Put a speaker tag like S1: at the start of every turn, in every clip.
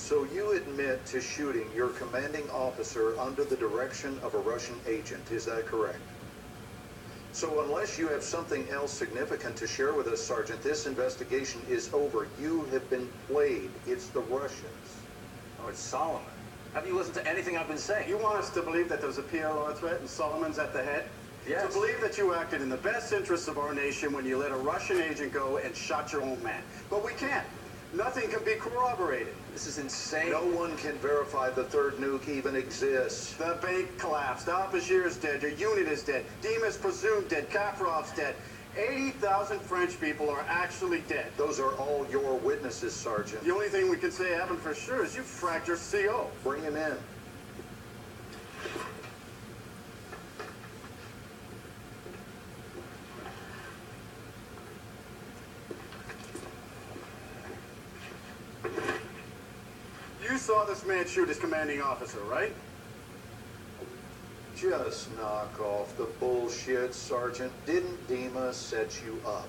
S1: So you admit to shooting your commanding officer under the direction of a Russian agent, is that correct? So unless you have something else significant to share with us, Sergeant, this investigation is over. You have been played. It's the Russians.
S2: Oh, it's Solomon. Have you listened to anything I've been saying?
S3: You want us to believe that there's a PLR threat and Solomon's at the head?
S2: Yes.
S3: To believe that you acted in the best interests of our nation when you let a Russian agent go and shot your own man. But we can't. Nothing can be corroborated.
S2: This is insane.
S1: No one can verify the third nuke even exists.
S3: The bank collapsed. Al-Bashir is dead. Your unit is dead. Dima's presumed dead. Kaffarov's dead. 80,000 French people are actually dead.
S1: Those are all your witnesses, Sergeant.
S3: The only thing we can say happened for sure is you fracked your CO.
S1: Bring him in.
S3: You saw this man shoot his commanding officer, right?
S1: Just knock off the bullshit, Sergeant. Didn't Dima set you up?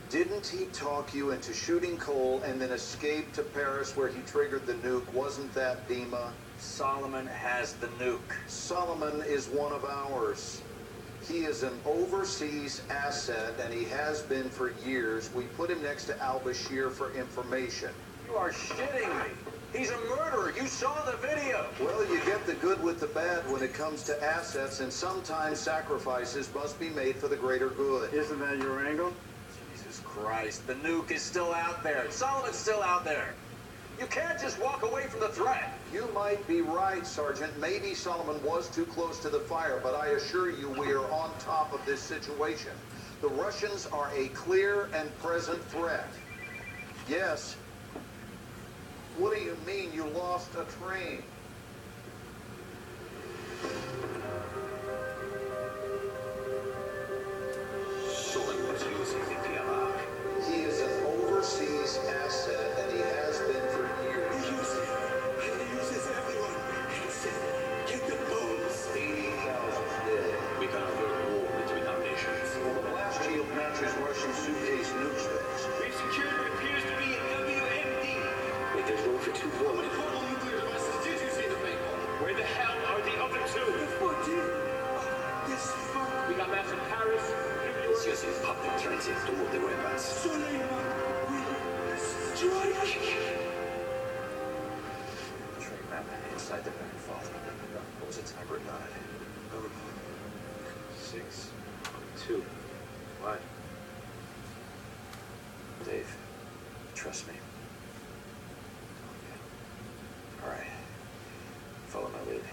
S1: Didn't he talk you into shooting Cole and then escape to Paris where he triggered the nuke? Wasn't that Dima?
S2: Solomon has the nuke.
S1: Solomon is one of ours. He is an overseas asset, and he has been for years. We put him next to Al-Bashir for information.
S2: You are shitting me. He's a murderer. You saw the video.
S1: Well, you get the good with the bad when it comes to assets, and sometimes sacrifices must be made for the greater good.
S3: Isn't that your angle?
S2: Jesus Christ. The nuke is still out there. Solomon's still out there. You can't just walk away from the threat.
S1: You might be right, Sergeant. Maybe Solomon was too close to the fire, but I assure you we are on top of this situation. The Russians are a clear and present threat. Yes. What do you mean you lost a train?
S4: Solomon was using the PLR.
S1: He is an overseas asset, and he has been for years.
S4: He uses everyone. Get the bones.
S1: 80,000 dead.
S4: We can avert war between our nations.
S1: Well, the blast shield matches Russian suitcase nuke specs.
S5: We've secured what appears to be a WMD.
S4: Wait, there's room for two more.
S5: Portable nuclear devices. Did you see the thing? Where the hell are the other two? We got maps in Paris.
S4: It's using public transit to move the weapons.
S2: Train map inside the back vault. What was its number 9?
S6: 6, 2, 1.
S2: Dave, trust me. All right. Follow my lead.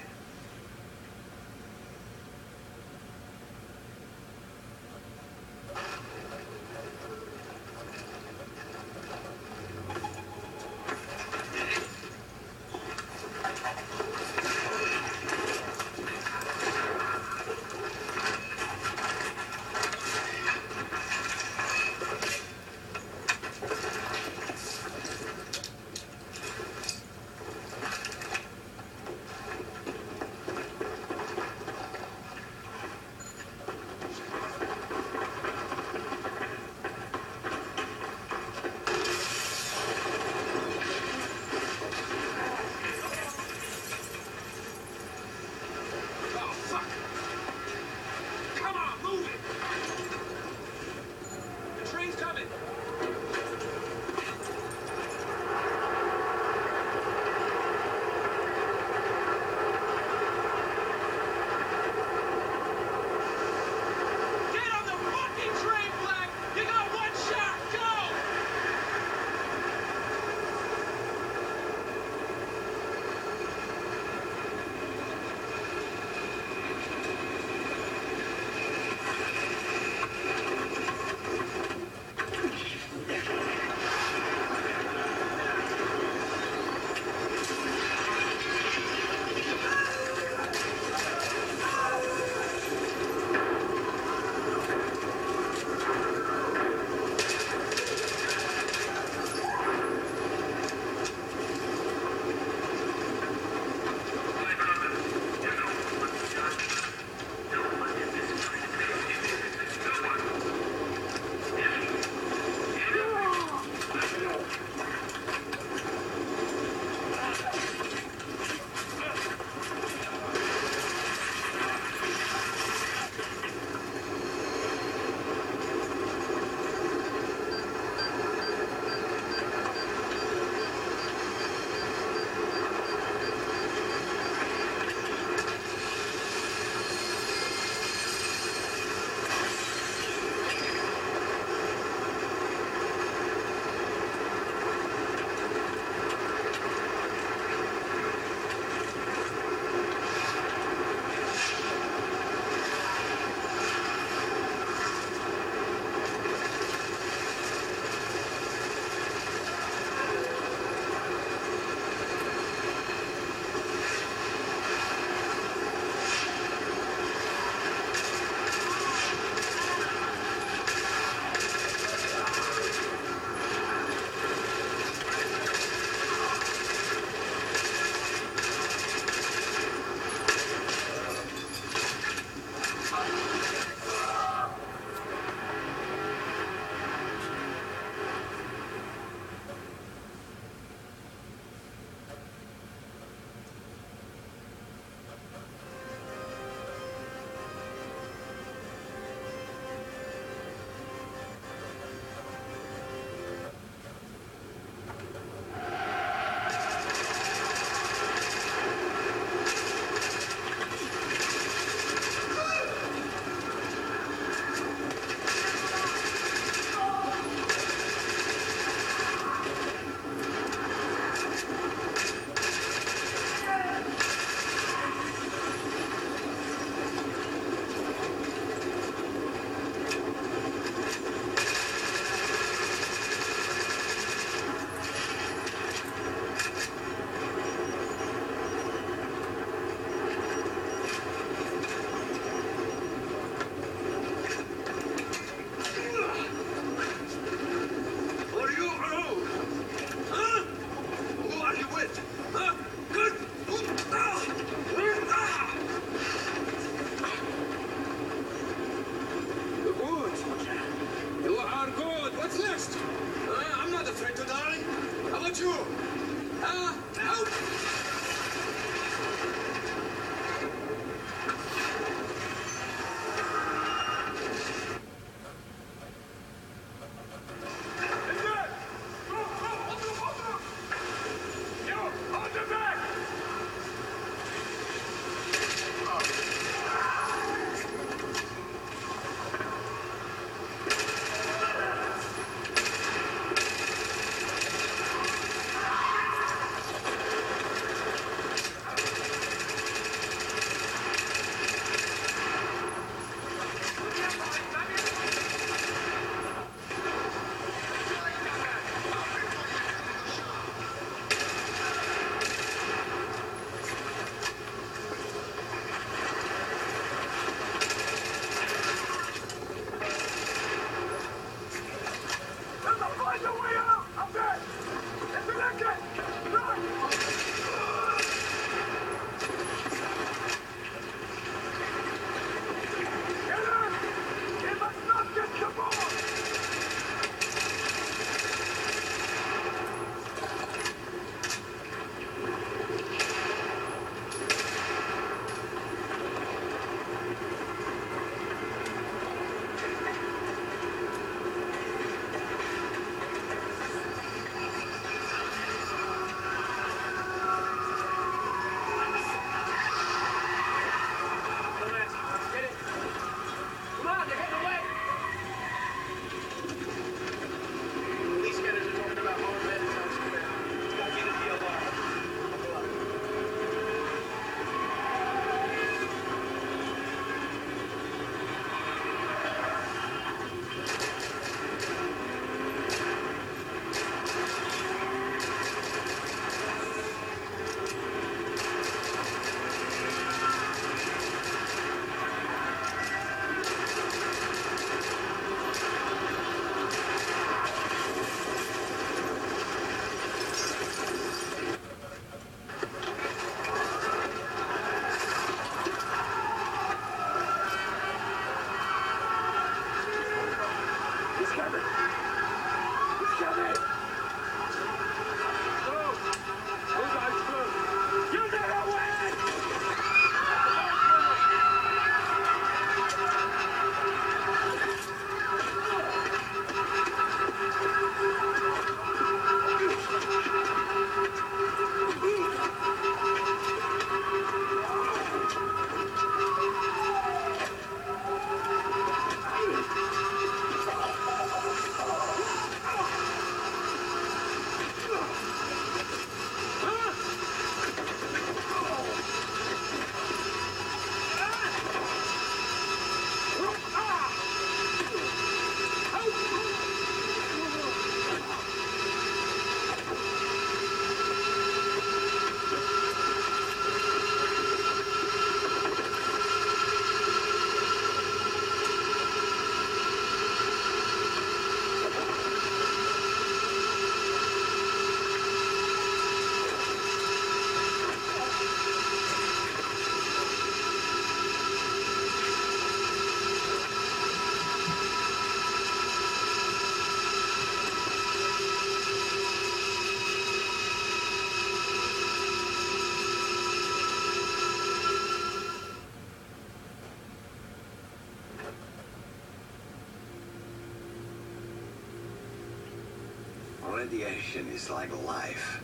S4: Radiation is like life,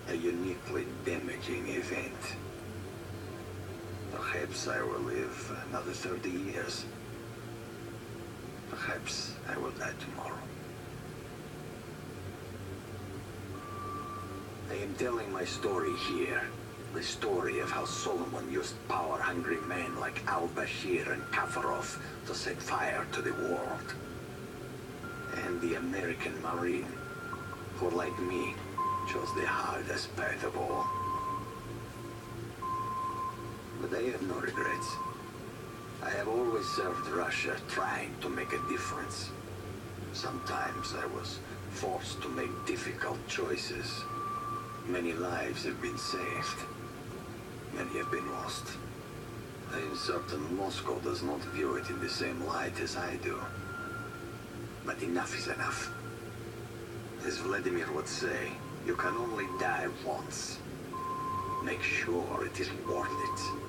S4: a uniquely damaging event. Perhaps I will live another 30 years. Perhaps I will die tomorrow. I am telling my story here. The story of how Solomon used power-hungry men like al-Bashir and Kafarov to set fire to the world. And the American Marine, who, like me, chose the hardest path of all. But I have no regrets. I have always served Russia, trying to make a difference. Sometimes I was forced to make difficult choices. Many lives have been saved. Many have been lost. I am certain Moscow does not view it in the same light as I do. But enough is enough. As Vladimir would say, you can only die once. Make sure it is worth it.